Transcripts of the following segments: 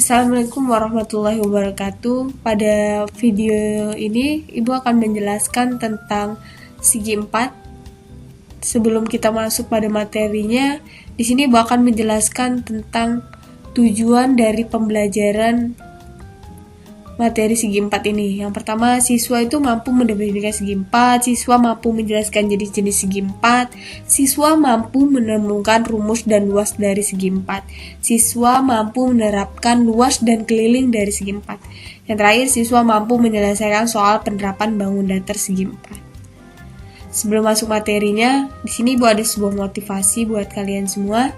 Assalamualaikum warahmatullahi wabarakatuh. Pada video ini, Ibu akan menjelaskan tentang segi 4. Sebelum kita masuk pada materinya, di sini Ibu akan menjelaskan tentang tujuan dari pembelajaran materi segi 4 ini. Yang pertama, siswa itu mampu mendefinisikan segi 4, siswa mampu menjelaskan jenis-jenis segi 4, siswa mampu menemukan rumus dan luas dari segi 4, siswa mampu menerapkan luas dan keliling dari segi 4. Yang terakhir, siswa mampu menyelesaikan soal penerapan bangun datar segi 4. Sebelum masuk materinya, di sini Ibu ada sebuah motivasi buat kalian semua.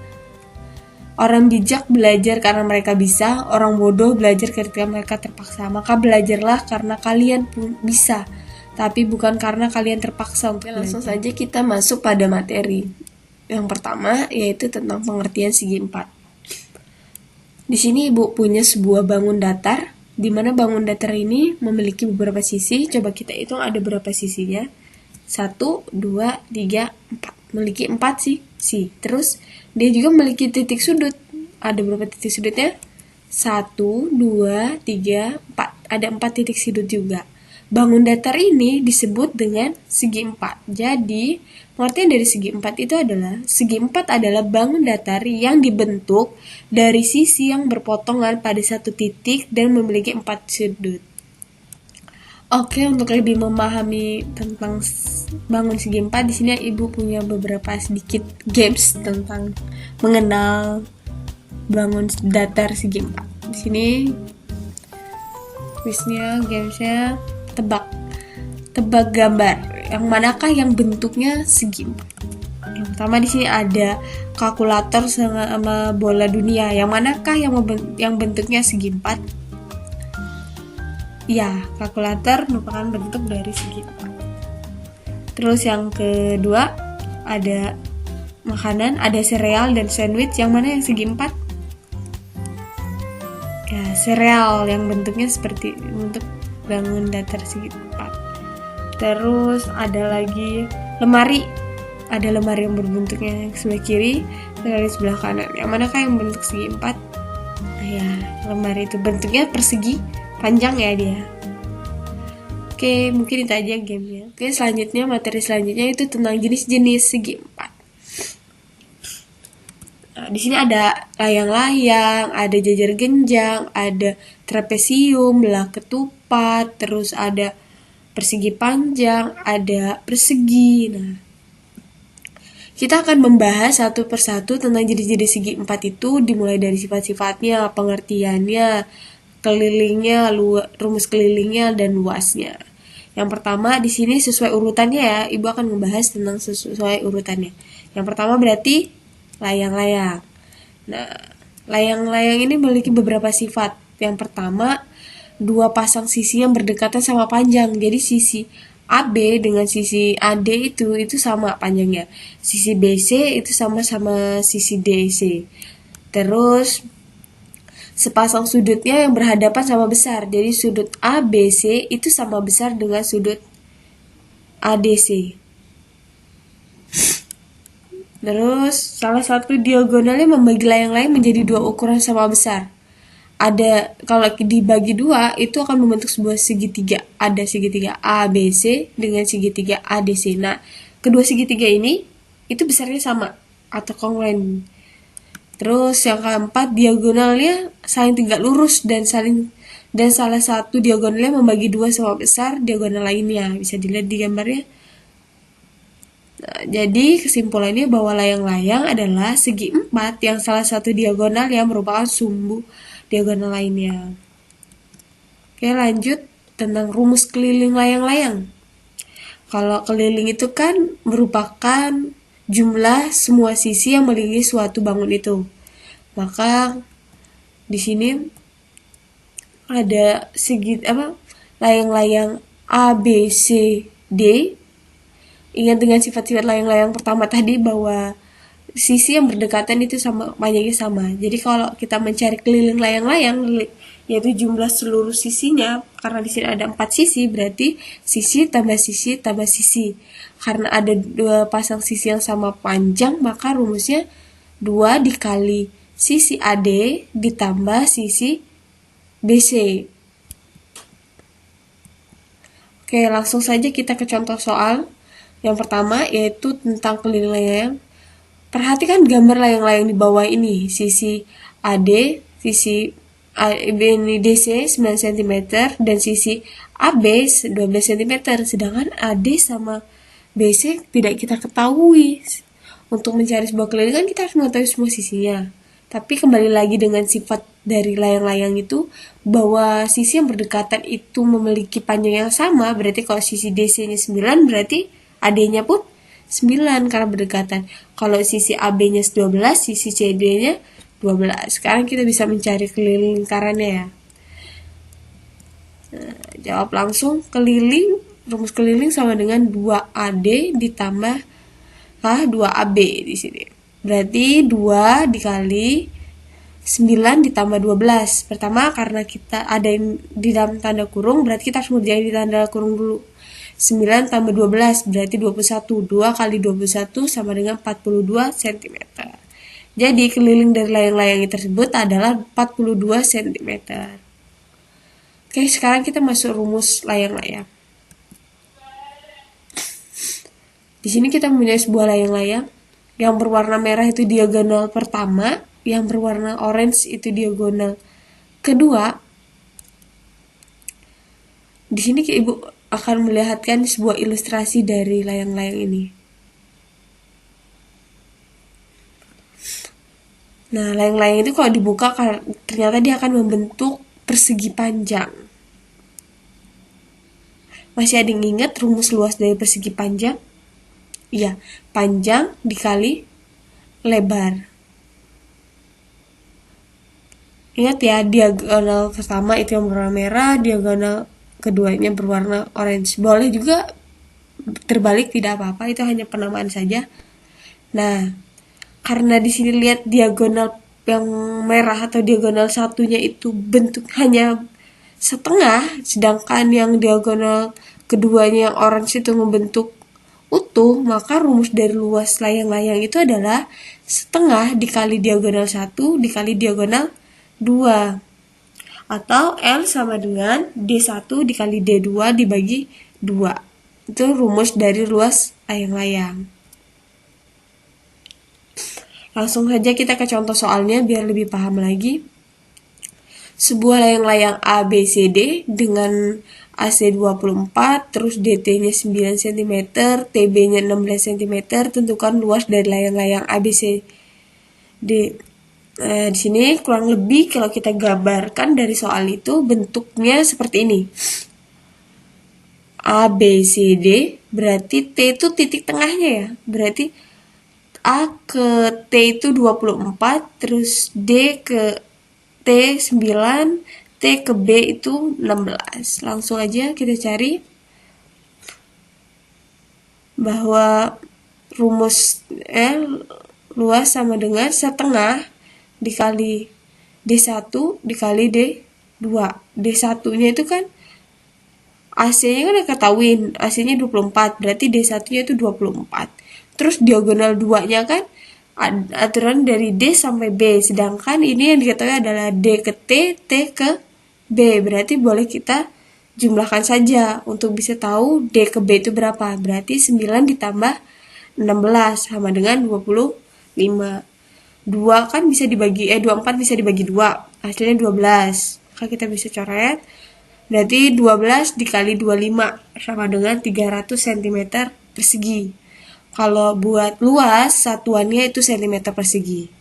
Orang bijak belajar karena mereka bisa, orang bodoh belajar ketika mereka terpaksa. Maka belajarlah karena kalian bisa, tapi bukan karena kalian terpaksa untuk belajar. Langsung saja kita masuk pada materi. Yang pertama yaitu tentang pengertian segi 4. Di sini Ibu punya sebuah bangun datar, di mana bangun datar ini memiliki beberapa sisi. Coba kita hitung ada berapa sisinya. 1, 2, 3, 4. Memiliki 4 sih. Terus dia juga memiliki titik sudut. Ada berapa titik sudutnya? 1, 2, 3, 4. Ada 4 titik sudut juga. Bangun datar ini disebut dengan segi 4. Jadi, pengertian dari segi 4 itu adalah, segi 4 adalah bangun datar yang dibentuk dari sisi yang berpotongan pada satu titik dan memiliki 4 sudut. Oke, untuk lebih memahami tentang bangun segi 4, di sini Ibu punya beberapa sedikit games tentang mengenal bangun datar segi 4. Di sini gamesnya tebak gambar. Yang manakah yang bentuknya segi 4? Yang pertama di sini ada kalkulator sama bola dunia. Yang manakah yang bentuknya segi 4? Ya, kalkulator merupakan bentuk dari segi 4. Terus yang kedua, ada makanan, ada sereal dan sandwich. Yang mana yang segi 4? Ya, sereal yang bentuknya seperti bentuk bangun datar segi 4. Terus ada lagi lemari. Ada lemari yang berbentuknya sebelah kiri dan sebelah kanan. Yang manakah yang bentuk segi 4? Ya, lemari itu bentuknya persegi, panjang ya dia. Oke, mungkin itu aja gamenya. Oke, selanjutnya, materi selanjutnya itu tentang jenis-jenis segi 4. Nah, di sini ada layang-layang, ada jajar genjang, ada trapesium, belah ketupat, terus ada persegi panjang, ada persegi. Nah, kita akan membahas satu persatu tentang jenis-jenis segi 4 itu, dimulai dari sifat-sifatnya, pengertiannya, kelilingnya, rumus kelilingnya, dan luasnya. Yang pertama di sini sesuai urutannya ya, Ibu akan membahas tentang sesuai urutannya. Yang pertama berarti layang-layang. Nah, layang-layang ini memiliki beberapa sifat. Yang pertama, dua pasang sisi yang berdekatan sama panjang. Jadi sisi AB dengan sisi AD itu sama panjangnya. Sisi BC itu sama-sama sisi DC. Terus sepasang sudutnya yang berhadapan sama besar. Jadi sudut ABC itu sama besar dengan sudut ADC. Terus salah satu diagonalnya membagi layang-layang menjadi dua ukuran sama besar. Ada, kalau dibagi dua itu akan membentuk sebuah segitiga. Ada segitiga ABC dengan segitiga ADC. Nah, kedua segitiga ini itu besarnya sama atau kongruen. Terus yang keempat, diagonalnya saling tegak lurus dan salah satu diagonalnya membagi dua sama besar diagonal lainnya. Bisa dilihat di gambarnya. Nah, jadi kesimpulannya bahwa layang-layang adalah segi 4 yang salah satu diagonalnya merupakan sumbu diagonal lainnya. Oke, lanjut tentang rumus keliling layang-layang. Kalau keliling itu kan merupakan jumlah semua sisi yang melilingi suatu bangun itu. Maka di sini ada layang-layang A, B, C, D. Ingat dengan sifat-sifat layang-layang pertama tadi bahwa sisi yang berdekatan itu sama, panjangnya sama. Jadi kalau kita mencari keliling layang-layang, yaitu jumlah seluruh sisinya, karena di sini ada 4 sisi, berarti sisi tambah sisi tambah sisi. Karena ada dua pasang sisi yang sama panjang, maka rumusnya 2 dikali sisi AD ditambah sisi BC. Oke, langsung saja kita ke contoh soal. Yang pertama yaitu tentang keliling layang. Perhatikan gambar layang-layang di bawah ini. Sisi AD, sisi ini DC 9 cm dan sisi AB 12 cm. Sedangkan AD sama BC tidak kita ketahui. Untuk mencari sebuah keliling kan kita harus mengetahui semua sisinya. Tapi kembali lagi dengan sifat dari layang-layang itu, bahwa sisi yang berdekatan itu memiliki panjang yang sama, berarti kalau sisi DC-nya 9, berarti AD-nya pun 9 karena berdekatan. Kalau sisi AB-nya 12, sisi CD-nya 12. Sekarang kita bisa mencari keliling lingkarannya ya. Nah, jawab langsung. Keliling, rumus keliling sama dengan 2AD ditambah 2AB di sini. Berarti 2 dikali 9 ditambah 12. Pertama karena kita ada yang di dalam tanda kurung, berarti kita harus mengerjain di tanda kurung dulu. 9 tambah 12 berarti 21. 2 kali 21 sama dengan 42 cm. Jadi keliling dari layang-layang tersebut adalah 42 cm. Oke, sekarang kita masuk rumus layang-layang. Di sini kita mempunyai sebuah layang-layang. Yang berwarna merah itu diagonal pertama, yang berwarna orange itu diagonal kedua. Di sini Ibu akan melihatkan sebuah ilustrasi dari layang-layang ini. Nah, layang-layang itu kalau dibuka ternyata dia akan membentuk persegi panjang. Masih ada yang ingat rumus luas dari persegi panjang? Iya, panjang dikali lebar. Ingat ya, diagonal pertama itu yang berwarna merah, diagonal keduanya berwarna orange. Boleh juga terbalik, tidak apa-apa, itu hanya penamaan saja. Nah, karena di sini lihat diagonal yang merah atau diagonal satunya itu bentuk hanya setengah, sedangkan yang diagonal keduanya yang orange itu membentuk utuh, maka rumus dari luas layang-layang itu adalah setengah dikali diagonal 1 dikali diagonal 2. Atau L sama dengan D1 dikali D2 dibagi 2. Itu rumus dari luas layang-layang. Langsung saja kita ke contoh soalnya biar lebih paham lagi. Sebuah layang-layang ABCD dengan AC 24, terus DT-nya 9 cm, TB-nya 16 cm, tentukan luas dari layang-layang ABCD. Di sini kurang lebih kalau kita gambarkan dari soal itu bentuknya seperti ini. ABCD berarti T itu titik tengahnya ya. Berarti A ke T itu 24, terus D ke T 9, T ke B itu 16. Langsung aja kita cari bahwa rumus luas sama dengan setengah dikali D1 dikali D2. D1-nya itu kan AC-nya kan udah ketahuin, AC-nya 24, berarti D1-nya itu 24. Terus diagonal 2-nya kan aturan dari D sampai B, sedangkan ini yang diketahui adalah D ke T, T ke B, berarti boleh kita jumlahkan saja untuk bisa tahu D ke B itu berapa. Berarti 9 ditambah 16 sama dengan 25. 2 kan bisa dibagi 24 bisa dibagi 2, hasilnya 12. Maka kita bisa coret. Berarti 12 dikali 25 sama dengan 300 cm persegi. Kalau buat luas, satuannya itu cm persegi.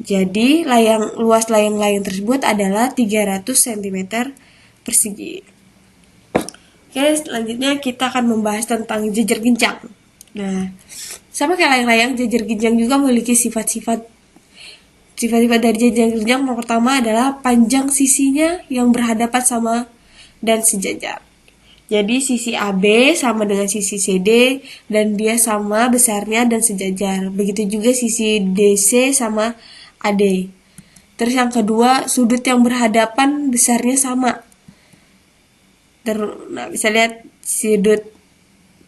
Jadi, luas layang-layang tersebut adalah 300 cm persegi. Oke, selanjutnya kita akan membahas tentang jejer genjang. Nah, sama kayak layang-layang, jejer genjang juga memiliki sifat-sifat dari jejer genjang. Yang pertama adalah panjang sisinya yang berhadapan sama dan sejajar. Jadi sisi AB sama dengan sisi CD dan dia sama besarnya dan sejajar. Begitu juga sisi DC sama AD. Terus yang kedua, sudut yang berhadapan besarnya sama. Nah, bisa lihat sudut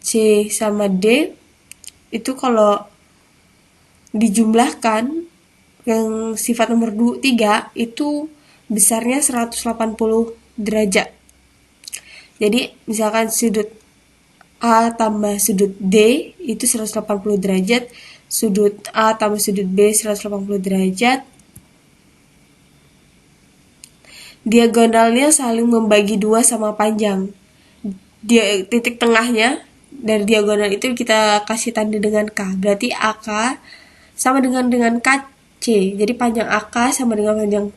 C sama D itu kalau dijumlahkan yang sifat nomor 3 itu besarnya 180 derajat. Jadi misalkan sudut A tambah sudut D itu 180 derajat, sudut A tambah sudut B 180 derajat. Diagonalnya saling membagi 2 sama panjang. Titik tengahnya dari diagonal itu kita kasih tanda dengan K. Berarti AK sama dengan KC. Jadi panjang AK sama dengan panjang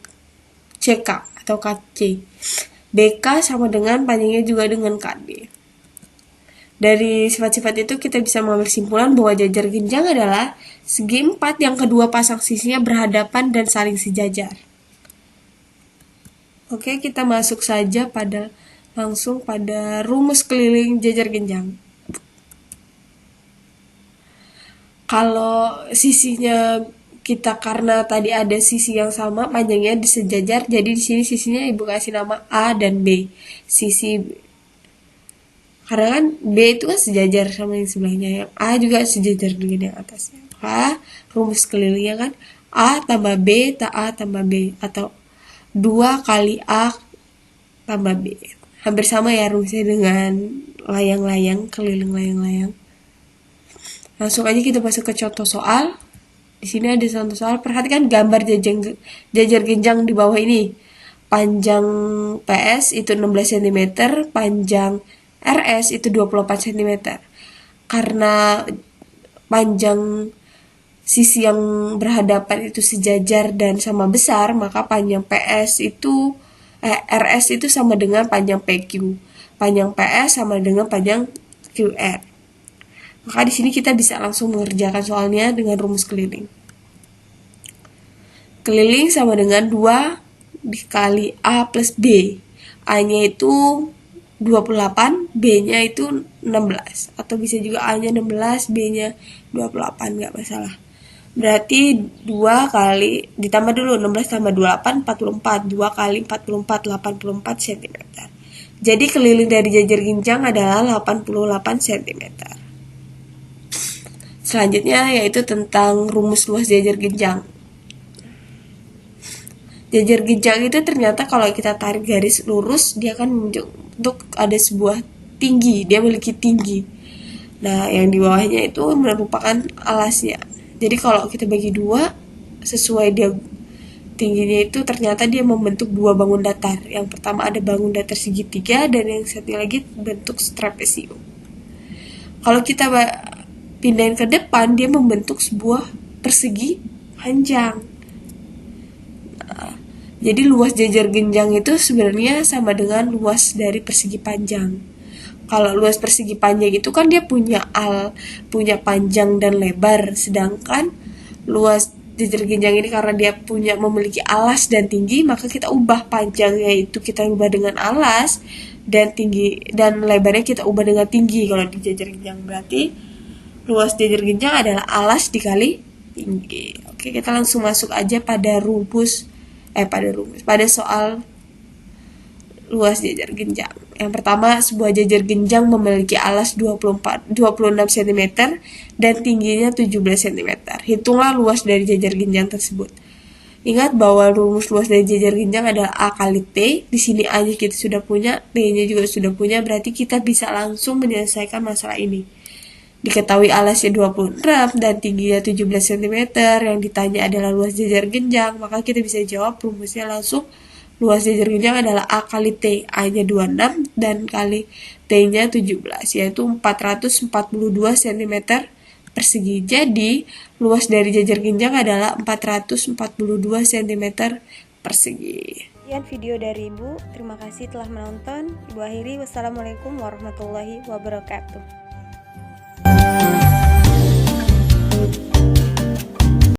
CK atau KC. BK sama dengan panjangnya juga dengan KD. Dari sifat-sifat itu kita bisa mengambil kesimpulan bahwa jajar genjang adalah segi 4 yang kedua pasang sisinya berhadapan dan saling sejajar. Oke, kita masuk saja langsung pada rumus keliling jajar genjang. Kalau sisinya kita karena tadi ada sisi yang sama panjangnya disejajar, jadi di sini sisinya ibu kasih nama A dan B. Sisi karena kan B itu kan sejajar sama yang sebelahnya, yang A juga sejajar dengan yang atasnya. Maka rumus kelilingnya kan A tambah B A tambah B, atau 2 kali A tambah B. Hampir sama ya rumusnya dengan layang-layang, keliling layang-layang. Langsung aja kita masuk ke contoh soal. Di sini ada contoh soal. Perhatikan gambar jajar genjang di bawah ini. Panjang PS itu 16 cm, panjang RS itu 24 cm. Karena panjang sisi yang berhadapan itu sejajar dan sama besar, maka panjang RS itu sama dengan panjang PQ. Panjang PS sama dengan panjang QR. Maka di sini kita bisa langsung mengerjakan soalnya dengan rumus keliling. Keliling sama dengan 2 dikali A plus B. A-nya itu 28, B-nya itu 16. Atau bisa juga A-nya 16, B-nya 28, nggak masalah. Berarti 2 kali, ditambah dulu 16 tambah 28, 44. 2 kali 44, 84 cm. Jadi keliling dari jajar genjang adalah 88 cm. Selanjutnya yaitu tentang rumus luas jajar genjang. Jajar genjang itu ternyata kalau kita tarik garis lurus, dia akan membentuk ada sebuah tinggi, dia memiliki tinggi. Nah, yang di bawahnya itu merupakan alasnya. Jadi kalau kita bagi 2, sesuai dia tingginya itu ternyata dia membentuk 2 bangun datar. Yang pertama ada bangun datar segitiga dan yang satu lagi bentuk trapesium. Kalau kita pindahin ke depan, dia membentuk sebuah persegi panjang. Nah, jadi luas jajar genjang itu sebenarnya sama dengan luas dari persegi panjang. Kalau luas persegi panjang itu kan dia punya panjang dan lebar, sedangkan luas jajar genjang ini karena dia memiliki alas dan tinggi, maka kita ubah panjangnya itu kita ubah dengan alas, dan tinggi dan lebarnya kita ubah dengan tinggi. Kalau di jajar genjang berarti luas jajar genjang adalah alas dikali tinggi. Oke, kita langsung masuk aja pada pada soal luas jajar genjang. Yang pertama, sebuah jajar genjang memiliki alas 26 cm dan tingginya 17 cm. Hitunglah luas dari jajar genjang tersebut. Ingat bahwa rumus luas dari jajar genjang adalah A kali T. Di sini A-nya kita sudah punya, T-nya juga sudah punya, berarti kita bisa langsung menyelesaikan masalah ini. Diketahui alasnya 26 dan tingginya 17 cm, yang ditanya adalah luas jajar genjang, maka kita bisa jawab rumusnya langsung. Luas jajar genjang adalah A kali T, A-nya 26 dan kali T-nya 17, yaitu 442 cm persegi. Jadi, luas dari jajar genjang adalah 442 cm persegi. Sekian video dari Ibu, terima kasih telah menonton. Ibu akhiri, wassalamualaikum warahmatullahi wabarakatuh.